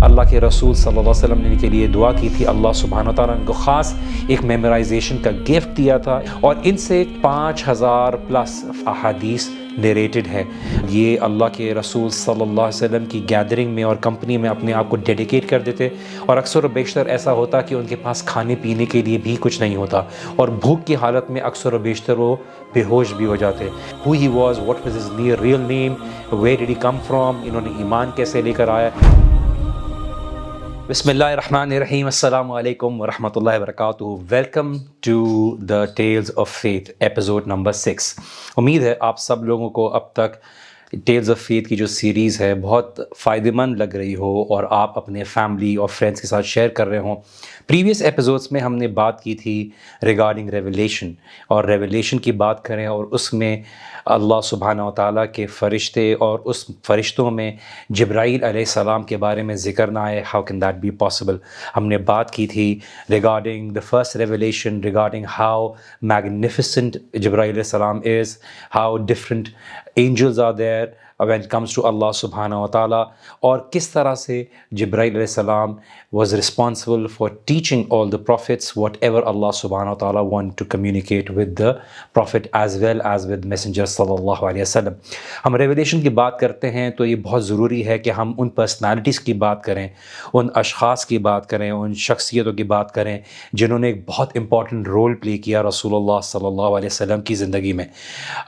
اللہ کے رسول صلی اللہ علیہ وسلم نے ان کے لیے دعا کی تھی، اللہ سبحانہ وتعالیٰ نے ان کو خاص ایک میمورائزیشن کا گفٹ دیا تھا، اور ان سے 5000 پلس احادیث نیریٹڈ ہے۔ یہ اللہ کے رسول صلی اللہ علیہ وسلم کی گیدرنگ میں اور کمپنی میں اپنے آپ کو ڈیڈیکیٹ کر دیتے، اور اکثر و بیشتر ایسا ہوتا کہ ان کے پاس کھانے پینے کے لیے بھی کچھ نہیں ہوتا، اور بھوک کی حالت میں اکثر و بیشتر وہ بے ہوش بھی ہو جاتے۔ Who he was, what was his real name, where did he come from، انہوں نے ایمان کیسے لے کر آیا۔ بسم اللہ الرحمن الرحیم، السلام علیکم ورحمۃ اللہ وبرکاتہ۔ Welcome to the Tales of Faith episode number 6۔ امید ہے آپ سب لوگوں کو اب تک ٹیلز آف فیتھ کی جو سیریز ہے بہت فائدہ مند لگ رہی ہو، اور آپ اپنے فیملی اور فرینڈس کے ساتھ شیئر کر رہے ہوں۔ پریویس ایپیسوڈس میں ہم نے بات کی تھی ریگارڈنگ ریویلیشن، اور ریویلیشن کی بات کریں، اور اس میں اللہ سبحانہ و تعالیٰ کے فرشتے اور اس فرشتوں میں جبرائیل علیہ السلام کے بارے میں ذکر نہ آئے۔ How can that be possible? ہم نے بات کی تھی regarding the first revelation, regarding how magnificent جبرائیل علیہ السلام is, how different angels are there when it comes to اللہ سبحانہ و تعالیٰ، اور کس طرح سے جبرائیل علیہ السلام was responsible for teaching all the prophets whatever اللہ سبحانہ و تعالیٰ want to communicate with the prophet as well as with messenger صلی اللہ علیہ وسلم۔ ہم ریویلیشن کی بات کرتے ہیں تو یہ بہت ضروری ہے کہ ہم ان پرسنالٹیز کی بات کریں، ان اشخاص کی بات کریں، ان شخصیتوں کی بات کریں جنہوں نے ایک بہت امپورٹنٹ رول پلے کیا رسول اللہ صلی اللہ علیہ وسلم کی زندگی میں۔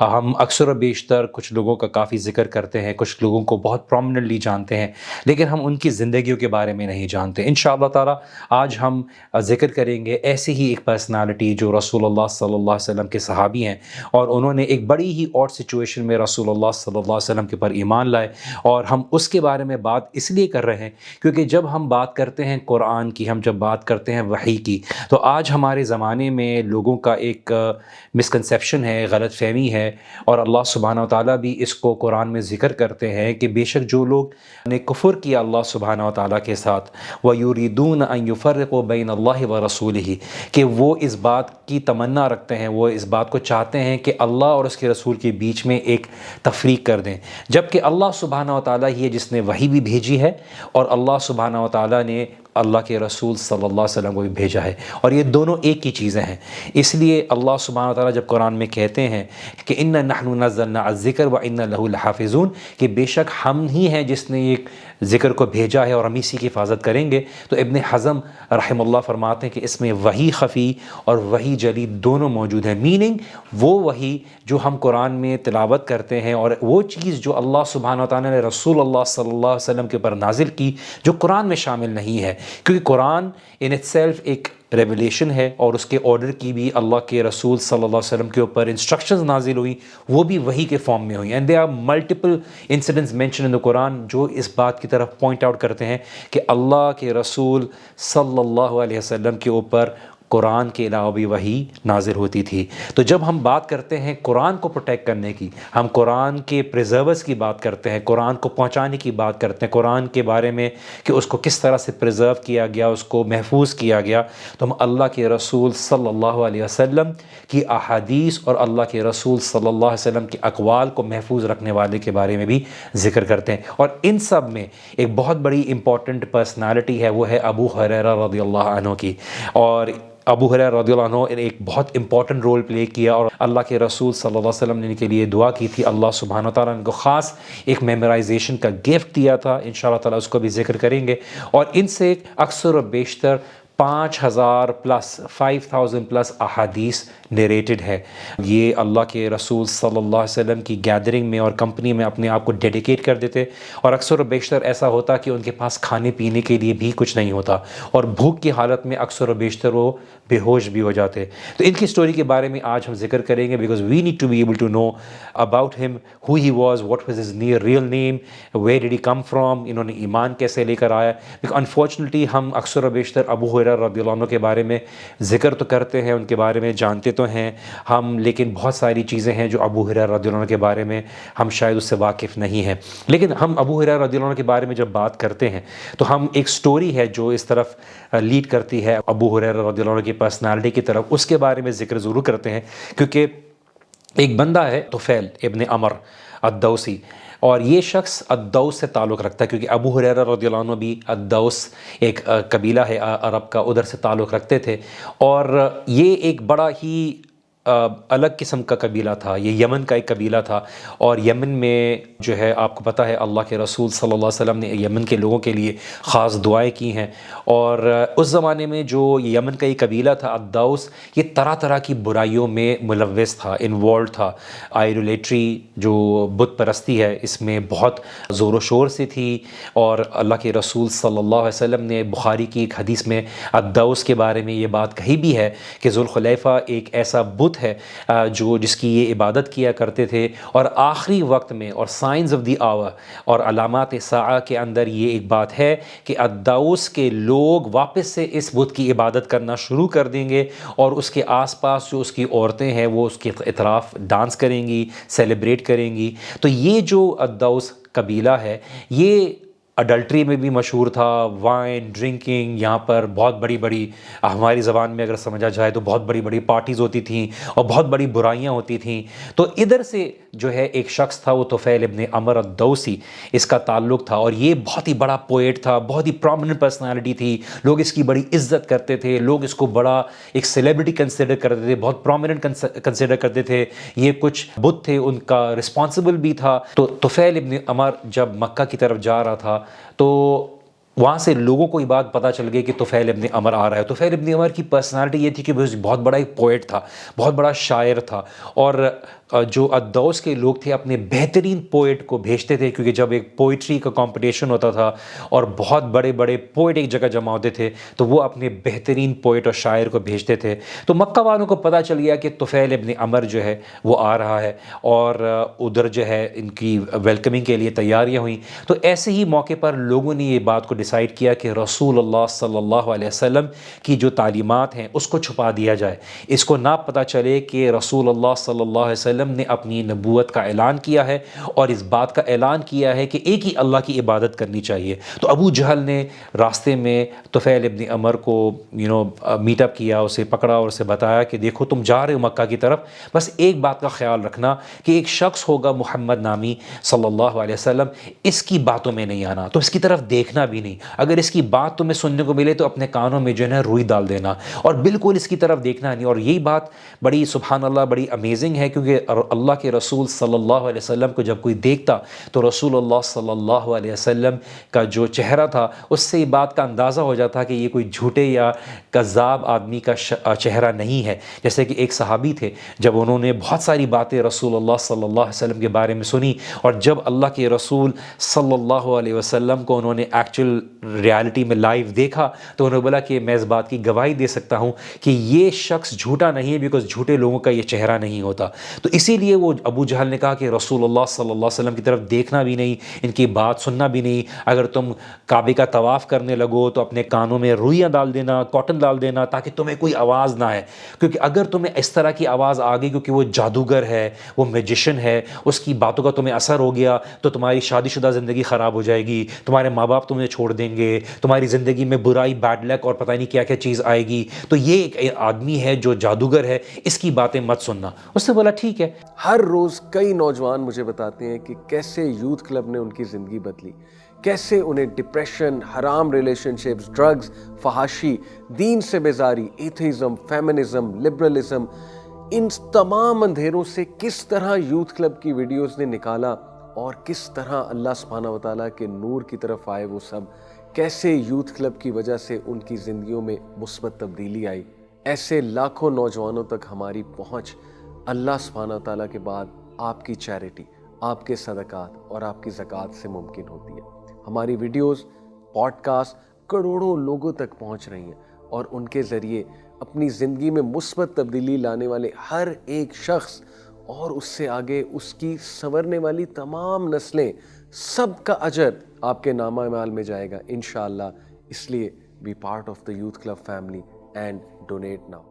ہم اکثر و بیشتر کچھ لوگوں کا کافی ذکر کرتے ہیں، کچھ لوگوں کو بہت پرومیننٹلی جانتے ہیں، لیکن ہم ان کی زندگیوں کے بارے میں نہیں جانتے۔ انشاءاللہ تعالی آج ہم ذکر کریں گے ایسی ہی ایک پرسنالٹی جو رسول اللہ صلی اللہ علیہ وسلم کے صحابی ہیں، اور انہوں نے ایک بڑی ہی آڈ سچویشن میں رسول اللہ صلی اللہ علیہ وسلم کے پر ایمان لائے، اور ہم اس کے بارے میں بات اس لیے کر رہے ہیں کیونکہ جب ہم بات کرتے ہیں قرآن کی، ہم جب بات کرتے ہیں وحی کی، تو آج ہمارے زمانے میں لوگوں کا ایک مسکنسیپشن ہے، غلط فہمی ہے، اور اللہ سبحانہ و تعالیٰ بھی اس کو قرآن میں ذکر کرتے ہیں کہ بے شک جو لوگ نے کفر کیا اللہ سبحانہ و تعالیٰ کے ساتھ، وَيُرِيدُونَ أَن يُفَرِّقُوا بَيْنَ اللَّهِ وَرَسُولِهِ، کہ وہ اس بات کی تمنا رکھتے ہیں، وہ اس بات کو چاہتے ہیں کہ اللہ اور اس کے رسول کے بیچ میں ایک تفریق کر دیں، جبکہ اللہ سبحانہ و تعالیٰ ہی ہے جس نے وحی بھی بھیجی ہے، اور اللہ سبحانہ و تعالیٰ نے اللہ کے رسول صلی اللہ علیہ وسلم کو بھی بھیجا ہے، اور یہ دونوں ایک ہی چیزیں ہیں۔ اس لیے اللہ سبحانہ وتعالیٰ جب قرآن میں کہتے ہیں کہ اِنَّا نَحْنُ نَزَّلْنَا الذِّكْرَ وَإِنَّا لَهُ لَحَافِظُونَ، کہ بے شک ہم ہی ہیں جس نے ایک ذکر کو بھیجا ہے اور ہم اسی کی حفاظت کریں گے، تو ابن حزم رحمہ اللہ فرماتے ہیں کہ اس میں وحی خفی اور وحی جلی دونوں موجود ہیں، میننگ وہ وحی جو ہم قرآن میں تلاوت کرتے ہیں، اور وہ چیز جو اللہ سبحانہ وتعالیٰ نے رسول اللہ صلی اللہ علیہ وسلم کے اوپر نازل کی جو قرآن میں شامل نہیں ہے، کیونکہ قرآن ان اٹ سیلف ایک ریویلیشن ہے، اور اس کے آرڈر کی بھی اللہ کے رسول صلی اللہ علیہ وسلم کے اوپر انسٹرکشنز نازل ہوئیں، وہ بھی وحی کے فارم میں ہوئیں، and they are multiple incidents mention in the قرآن جو اس بات کی طرف پوائنٹ آؤٹ کرتے ہیں کہ اللہ کے رسول صلی اللہ علیہ وسلم کے اوپر قرآن کے علاوہ بھی وحی نازل ہوتی تھی۔ تو جب ہم بات کرتے ہیں قرآن کو پروٹیکٹ کرنے کی، ہم قرآن کے پریزرورز کی بات کرتے ہیں، قرآن کو پہنچانے کی بات کرتے ہیں، قرآن کے بارے میں کہ اس کو کس طرح سے پریزرو کیا گیا، اس کو محفوظ کیا گیا، تو ہم اللہ کے رسول صلی اللہ علیہ وسلم کی احادیث اور اللہ کے رسول صلی اللہ علیہ وسلم کے اقوال کو محفوظ رکھنے والے کے بارے میں بھی ذکر کرتے ہیں، اور ان سب میں ایک بہت بڑی امپورٹنٹ پرسنالٹی ہے، وہ ہے ابو ہریرہ رضی اللہ عنہ کی۔ اور ابو ہریرہ رضی اللہ عنہ نے ایک بہت امپورٹنٹ رول پلے کیا، اور اللہ کے رسول صلی اللہ علیہ وسلم نے ان کے لیے دعا کی تھی، اللہ سبحانہ تعالیٰ نے ان کو خاص ایک میمورائزیشن کا گفٹ دیا تھا، انشاءاللہ تعالیٰ اس کو بھی ذکر کریں گے، اور ان سے اکثر و بیشتر 5000 پلس احادیث نیریٹڈ ہے۔ یہ اللہ کے رسول صلی اللہ علیہ وسلم کی گیدرنگ میں اور کمپنی میں اپنے آپ کو ڈیڈیکیٹ کر دیتے، اور اکثر و بیشتر ایسا ہوتا کہ ان کے پاس کھانے پینے کے لیے بھی کچھ نہیں ہوتا، اور بھوک کی حالت میں اکثر و بیشتر وہ بے ہوش بھی ہو جاتے۔ تو ان کی سٹوری کے بارے میں آج ہم ذکر کریں گے، because we need to be able to know about him, who he was, what was his real name, where did he come from, انہوں نے ایمان کیسے لے کر آیا۔ انفارچونیٹلی ہم اکثر و بیشتر ابو ہریرہ رضی اللہ عنہ کے بارے میں ذکر تو کرتے ہیں، ان کے بارے میں جانتے تو ہیں ہم، لیکن بہت ساری چیزیں ہیں جو ابو ہریرہ رضی اللہ عنہ کے بارے میں ہم شاید اس سے واقف نہیں ہیں۔ لیکن ہم ابو ہریرہ رضی اللہ عنہ کے بارے میں جب بات کرتے ہیں تو ہم ایک سٹوری ہے جو اس طرف لیڈ کرتی ہے ابو ہریرہ رضی اللہ عنہ کی پرسنالٹی کی طرف، اس کے بارے میں ذکر ضرور کرتے ہیں، کیونکہ ایک بندہ ہے طفیل ابن عمر الدوسی، اور یہ شخص الدوس سے تعلق رکھتا ہے، کیونکہ ابو ہریرہ رضی اللہ عنہ بھی الدوس ایک قبیلہ ہے عرب کا، ادھر سے تعلق رکھتے تھے، اور یہ ایک بڑا ہی الگ قسم کا قبیلہ تھا، یہ یمن کا ایک قبیلہ تھا، اور یمن میں جو ہے آپ کو پتہ ہے اللہ کے رسول صلی اللہ علیہ وسلم نے یمن کے لوگوں کے لیے خاص دعائیں کی ہیں، اور اس زمانے میں جو یمن کا یہ قبیلہ تھا الدوس، یہ طرح طرح کی برائیوں میں ملوث تھا، انوالوڈ تھا، آئیڈولیٹری جو بت پرستی ہے اس میں بہت زور و شور سے تھی، اور اللہ کے رسول صلی اللہ علیہ وسلم نے بخاری کی ایک حدیث میں الدوس کے بارے میں یہ بات کہی بھی ہے کہ ذوالخلیفہ ایک ایسا بت ہے جس کی یہ عبادت کیا کرتے تھے، اور آخری وقت میں اور سائنز آف دی آور اور علامات ساعہ کے اندر یہ ایک بات ہے کہ الدوس کے لوگ واپس سے اس بت کی عبادت کرنا شروع کر دیں گے، اور اس کے آس پاس جو اس کی عورتیں ہیں وہ اس کے اطراف ڈانس کریں گی، سیلیبریٹ کریں گی۔ تو یہ جو الدوس قبیلہ ہے یہ اڈلٹری میں بھی مشہور تھا، وائن ڈرنکنگ، یہاں پر بہت بڑی بڑی، ہماری زبان میں اگر سمجھا جائے تو بہت بڑی بڑی پارٹیز ہوتی تھیں اور بہت بڑی برائیاں ہوتی تھیں۔ تو ادھر سے جو ہے ایک شخص تھا وہ طفیل ابن عمر الدوسی، اس کا تعلق تھا، اور یہ بہت ہی بڑا پوئٹ تھا، بہت ہی پرومیننٹ پرسنالٹی تھی، لوگ اس کی بڑی عزت کرتے تھے، لوگ اس کو بڑا ایک سیلیبریٹی کنسیڈر کرتے تھے، بہت پرومیننٹ کنسیڈر کرتے تھے، یہ کچھ بت تھے ان کا رسپانسبل بھی تھا۔ تو طفیل ابن عمر جب مکہ کی طرف جا رہا تھا تو وہاں سے لوگوں کو یہ بات پتہ چل گئی کہ طفیل ابن عمر آ رہا ہے۔ طفیل ابن عمر کی پرسنالٹی یہ تھی کہ وہ بہت بڑا ایک پوئٹ تھا، بہت بڑا شاعر تھا، اور جو الدوس کے لوگ تھے اپنے بہترین پوئٹ کو بھیجتے تھے، کیونکہ جب ایک پوئٹری کا کمپٹیشن ہوتا تھا اور بہت بڑے بڑے پوئٹ ایک جگہ جمع ہوتے تھے تو وہ اپنے بہترین پوئٹ اور شاعر کو بھیجتے تھے۔ تو مکہ والوں کو پتہ چل گیا کہ طفیل ابن عمر جو ہے وہ آ رہا ہے، اور ادھر جو ہے ان کی ویلکمنگ کے لیے تیاریاں ہوئیں۔ تو ایسے ہی موقع پر لوگوں نے یہ بات کو ڈیسائیڈ کیا کہ رسول اللہ صلی اللہ علیہ وسلم کی جو تعلیمات ہیں اس کو چھپا دیا جائے، اس کو نہ پتہ چلے کہ رسول اللہ صلی اللہ علیہ وسلم نے اپنی نبوت کا اعلان کیا ہے، اور اس بات کا اعلان کیا ہے کہ ایک ہی اللہ کی عبادت کرنی چاہیے۔ تو ابو جہل نے راستے میں طفیل ابن عمر کو میٹ اپ کیا، اسے پکڑا اور اسے بتایا کہ دیکھو تم جا رہے ہو مکہ کی طرف، بس ایک بات کا خیال رکھنا کہ ایک شخص ہوگا محمد نامی صلی اللہ علیہ وسلم، اس کی باتوں میں نہیں آنا، تو اس کی طرف دیکھنا بھی نہیں، اگر اس کی بات تمہیں سننے کو ملے تو اپنے کانوں میں جو ہے نا روئی ڈال دینا، اور بالکل اس کی طرف دیکھنا نہیں۔ اور یہی بات بڑی سبحان اللہ بڑی امیزنگ ہے، کیونکہ اللہ کے رسول صلی اللہ علیہ وسلم کو جب کوئی دیکھتا تو رسول اللہ صلی اللہ علیہ وسلم کا جو چہرہ تھا اس سے یہ بات کا اندازہ ہو جاتا کہ یہ کوئی جھوٹے یا کذاب آدمی کا چہرہ نہیں ہے۔ جیسے کہ ایک صحابی تھے، جب انہوں نے بہت ساری باتیں رسول اللہ صلی اللہ علیہ وسلم کے بارے میں سنی، اور جب اللہ کے رسول صلی اللہ علیہ وسلم کو انہوں نے ایکچوئل ریالٹی میں لائیو دیکھا تو انہوں نے بولا کہ میں اس بات کی گواہی دے سکتا ہوں کہ یہ شخص جھوٹا نہیں ہے، بیکاز جھوٹے لوگوں کا یہ چہرہ نہیں ہوتا۔ تو اسی لیے وہ ابو جہل نے کہا کہ رسول اللہ صلی اللہ علیہ وسلم کی طرف دیکھنا بھی نہیں، ان کی بات سننا بھی نہیں، اگر تم کعبے کا طواف کرنے لگو تو اپنے کانوں میں روئیاں ڈال دینا، کاٹن ڈال دینا، تاکہ تمہیں کوئی آواز نہ آئے، کیونکہ اگر تمہیں اس طرح کی آواز آ گئی کیونکہ وہ جادوگر ہے، وہ میجیشن ہے، اس کی باتوں کا تمہیں اثر ہو گیا تو تمہاری شادی شدہ زندگی خراب ہو جائے گی، تمہارے ماں باپ تمہیں چھوڑ دیں گے، تمہاری زندگی میں برائی، بیڈ لک اور پتہ نہیں کیا کیا چیز آئے گی، تو یہ ایک آدمی ہے جو جادوگر ہے، اس کی باتیں مت سننا۔ اس نے بولا ٹھیک ہے۔ ہر روز کئی نوجوان مجھے بتاتے ہیں کہ کیسے یوتھ کلب نے ان کی زندگی بدلی، کیسے انہیں ڈپریشن، حرام ریلیشن شپس، ڈرگز، فحاشی، دین سے بیزاری، ایتھیزم، فیمنزم، لبرلزم، ان تمام اندھیروں سے کس طرح یوتھ کلب کی ویڈیوز نے نکالا، اور کس طرح اللہ سبحانہ و تعالیٰ کے نور کی طرف آئے وہ سب، کیسے یوتھ کلب کی وجہ سے ان کی زندگیوں میں مثبت تبدیلی آئی۔ ایسے لاکھوں نوجوانوں تک ہماری پہنچ اللہ سبحانہ و تعالیٰ کے بعد آپ کی چیریٹی، آپ کے صدقات اور آپ کی زکوٰۃ سے ممکن ہوتی ہے۔ ہماری ویڈیوز، پوڈ کاسٹ کروڑوں لوگوں تک پہنچ رہی ہیں، اور ان کے ذریعے اپنی زندگی میں مثبت تبدیلی لانے والے ہر ایک شخص اور اس سے آگے اس کی سنورنے والی تمام نسلیں، سب کا اجر آپ کے نامہ اعمال میں جائے گا انشاءاللہ۔ اس لیے be part of the youth club family and donate now.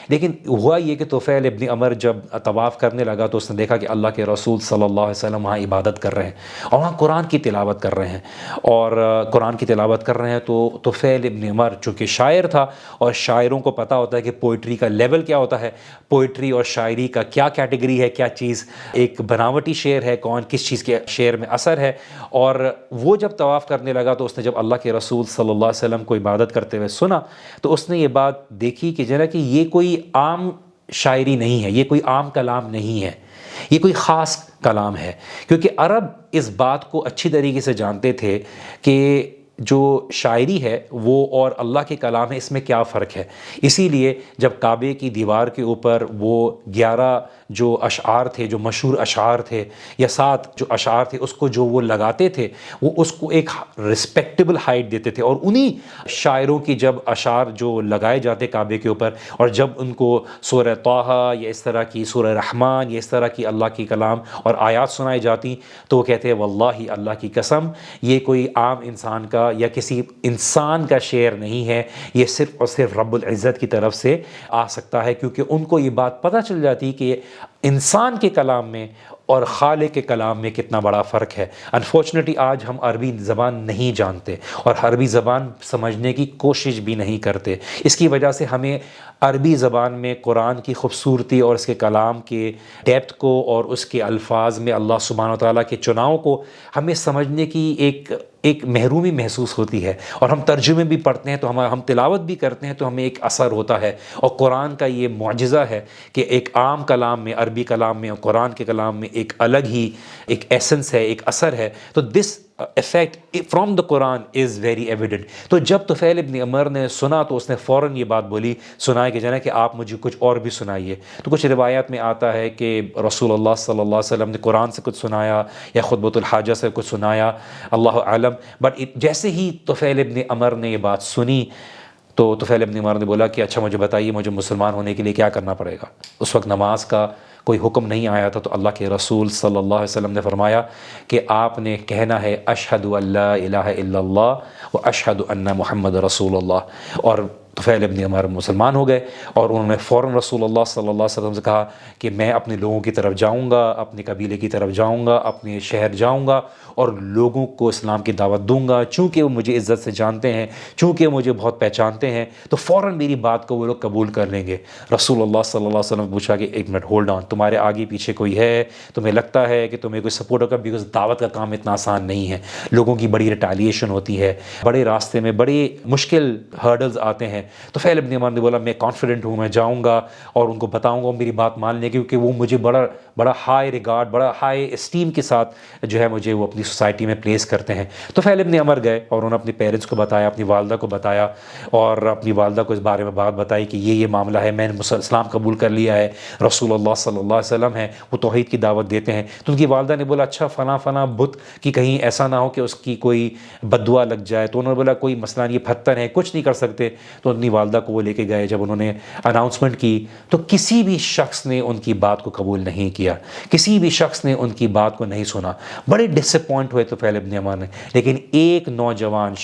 لیکن ہوا یہ کہ طفیل ابن عمر جب طواف کرنے لگا تو اس نے دیکھا کہ اللہ کے رسول صلی اللہ علیہ وسلم وہاں عبادت کر رہے ہیں اور وہاں قرآن کی تلاوت کر رہے ہیں، اور قرآن کی تلاوت کر رہے ہیں تو طفیل ابن عمر چونکہ شاعر تھا اور شاعروں کو پتہ ہوتا ہے کہ پوئٹری کا لیول کیا ہوتا ہے، پوئٹری اور شاعری کا کیا کیٹیگری ہے، کیا چیز ایک بناوٹی شعر ہے، کون کس چیز کے شعر میں اثر ہے، اور وہ جب طواف کرنے لگا تو اس نے جب اللہ کے رسول صلی اللہ علیہ وسلم کو عبادت کرتے ہوئے سنا تو اس نے یہ بات دیکھی کہ جنا کہ یہ کوئی عام شاعری نہیں ہے، یہ کوئی عام کلام نہیں ہے، یہ کوئی خاص کلام ہے، کیونکہ عرب اس بات کو اچھی طریقے سے جانتے تھے کہ جو شاعری ہے وہ اور اللہ کے کلام ہے، اس میں کیا فرق ہے۔ اسی لیے جب کعبے کی دیوار کے اوپر وہ 11 جو اشعار تھے، جو مشہور اشعار تھے یا 7 جو اشعار تھے، اس کو جو وہ لگاتے تھے وہ اس کو ایک رسپیکٹیبل ہائٹ دیتے تھے، اور انہی شاعروں کی جب اشعار جو لگائے جاتے کعبے کے اوپر اور جب ان کو سورہ طٰہٰ یا اس طرح کی سورہ رحمان یا اس طرح کی اللہ کی کلام اور آیات سنائی جاتی تو وہ کہتے ہیں واللہ اللہ کی قسم یہ کوئی عام انسان کا یا کسی انسان کا شعر نہیں ہے، یہ صرف اور صرف رب العزت کی طرف سے آ سکتا ہے، کیونکہ ان کو یہ بات پتہ چل جاتی کہ انسان کے کلام میں اور خالق کے کلام میں کتنا بڑا فرق ہے۔ انفارچونیٹلی آج ہم عربی زبان نہیں جانتے اور عربی زبان سمجھنے کی کوشش بھی نہیں کرتے، اس کی وجہ سے ہمیں عربی زبان میں قرآن کی خوبصورتی اور اس کے کلام کے ڈیپتھ کو اور اس کے الفاظ میں اللہ سبحانہ وتعالیٰ کے چناؤ کو ہمیں سمجھنے کی ایک محرومی محسوس ہوتی ہے، اور ہم ترجمے بھی پڑھتے ہیں تو ہم تلاوت بھی کرتے ہیں تو ہمیں ایک اثر ہوتا ہے، اور قرآن کا یہ معجزہ ہے کہ ایک عام کلام میں، عربی کلام میں اور قرآن کے کلام میں ایک الگ ہی ایک ایسنس ہے، ایک اثر ہے، تو دس effect from the Quran is very evident۔ تو جب طفیل ابن عمر نے سنا تو اس نے فوراً یہ بات بولی، سنائے کہ جنا کہ آپ مجھے کچھ اور بھی سنائیے۔ تو کچھ روایات میں آتا ہے کہ رسول اللہ صلی اللہ علیہ وسلم نے قرآن سے کچھ سنایا یا خطبۃ الحاجہ سے کچھ سنایا، اللہ عالم، بٹ جیسے ہی طفیل ابن عمر نے یہ بات سنی تو طفیل ابن عمر نے بولا کہ اچھا مجھے بتائیے مجھے مسلمان ہونے کے لیے کیا کرنا پڑے گا۔ اس وقت نماز کا کوئی حکم نہیں آیا تھا، تو اللہ کے رسول صلی اللہ علیہ وسلم نے فرمایا کہ آپ نے کہنا ہے اشہد ان لا الہ الا اللہ و اشہد ان محمد رسول اللہ، اور طفیل ابن عمر مسلمان ہو گئے، اور انہوں نے فوراً رسول اللہ صلی اللہ علیہ وسلم سے کہا کہ میں اپنے لوگوں کی طرف جاؤں گا، اپنے قبیلے کی طرف جاؤں گا، اپنے شہر جاؤں گا اور لوگوں کو اسلام کی دعوت دوں گا، چونکہ وہ مجھے عزت سے جانتے ہیں، چونکہ مجھے بہت پہچانتے ہیں تو فوراً میری بات کو وہ لوگ قبول کر لیں گے۔ رسول اللہ صلی اللہ علیہ وسلم نے پوچھا کہ ایک منٹ ہولڈ آن، تمہارے آگے پیچھے کوئی ہے؟ تمہیں لگتا ہے کہ تمہیں کوئی سپورٹ ہوگا؟ بیکاز دعوت کا کام اتنا آسان نہیں ہے، لوگوں کی بڑی ریٹیلیشن ہوتی ہے، بڑے راستے میں بڑے مشکل ہرڈلز آتے ہیں۔ تو طفیل ابن عمر نے بولا میں کانفیڈنٹ ہوں، میں جاؤں گا اور ان کو بتاؤں گا میری بات مان لیں، کیونکہ وہ مجھے بڑا ہائی ریگارڈ، بڑا ہائی اسٹیم کے ساتھ جو ہے مجھے وہ اپنی سوسائٹی میں پلیس کرتے ہیں۔ تو طفیل ابن عمر گئے اور انہوں نے اپنے پیرنٹس کو بتایا، اپنی والدہ کو بتایا، اور اپنی والدہ کو اس بارے میں بات بتائی کہ یہ معاملہ ہے، میں نے اسلام قبول کر لیا ہے، رسول اللہ صلی اللہ علیہ وسلم ہیں وہ توحید کی دعوت دیتے ہیں۔ تو ان کی والدہ نے بولا اچھا فلاں بت کی کہیں ایسا نہ ہو کہ اس کی کوئی بد دعا لگ جائے، تو انہوں نے بولا کوئی مسئلہ نہیں، یہ پتھر ہے، کچھ نہیں کر سکتے۔ تو اپنی والدہ کو وہ لے کے گئے، جب انہوں نے اناؤنسمنٹ کی تو کسی بھی شخص نے ان کی بات کو قبول نہیں کیا، کسی بھی شخص نے ان کی بات کو نہیں سنا، بڑے ڈس اپوائنٹ ہوئے طفیل ابن عمر نے۔ لیکن ایک نوجوان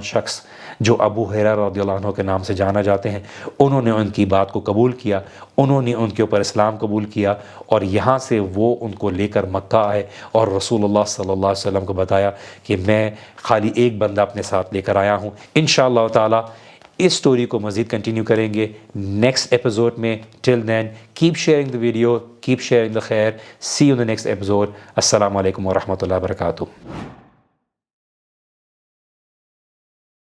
شخص جو ابو ہریرہ رضی اللہ عنہ کے نام سے جانا جاتے ہیں، انہوں نے ان کی بات کو قبول کیا، انہوں نے ان کے اوپر اسلام قبول کیا، اور یہاں سے وہ ان کو لے کر مکہ آئے اور رسول اللہ صلی اللہ علیہ وسلم کو بتایا کہ میں خالی ایک بندہ اپنے ساتھ لے کر آیا ہوں۔ انشاءاللہ تعالی اس سٹوری کو مزید کنٹینیو کریں گے نیکسٹ ایپیسوڈ میں۔ Till then keep sharing the video, keep sharing the خیر، see you in the next episode. السلام علیکم ورحمۃ اللہ وبرکاتہ۔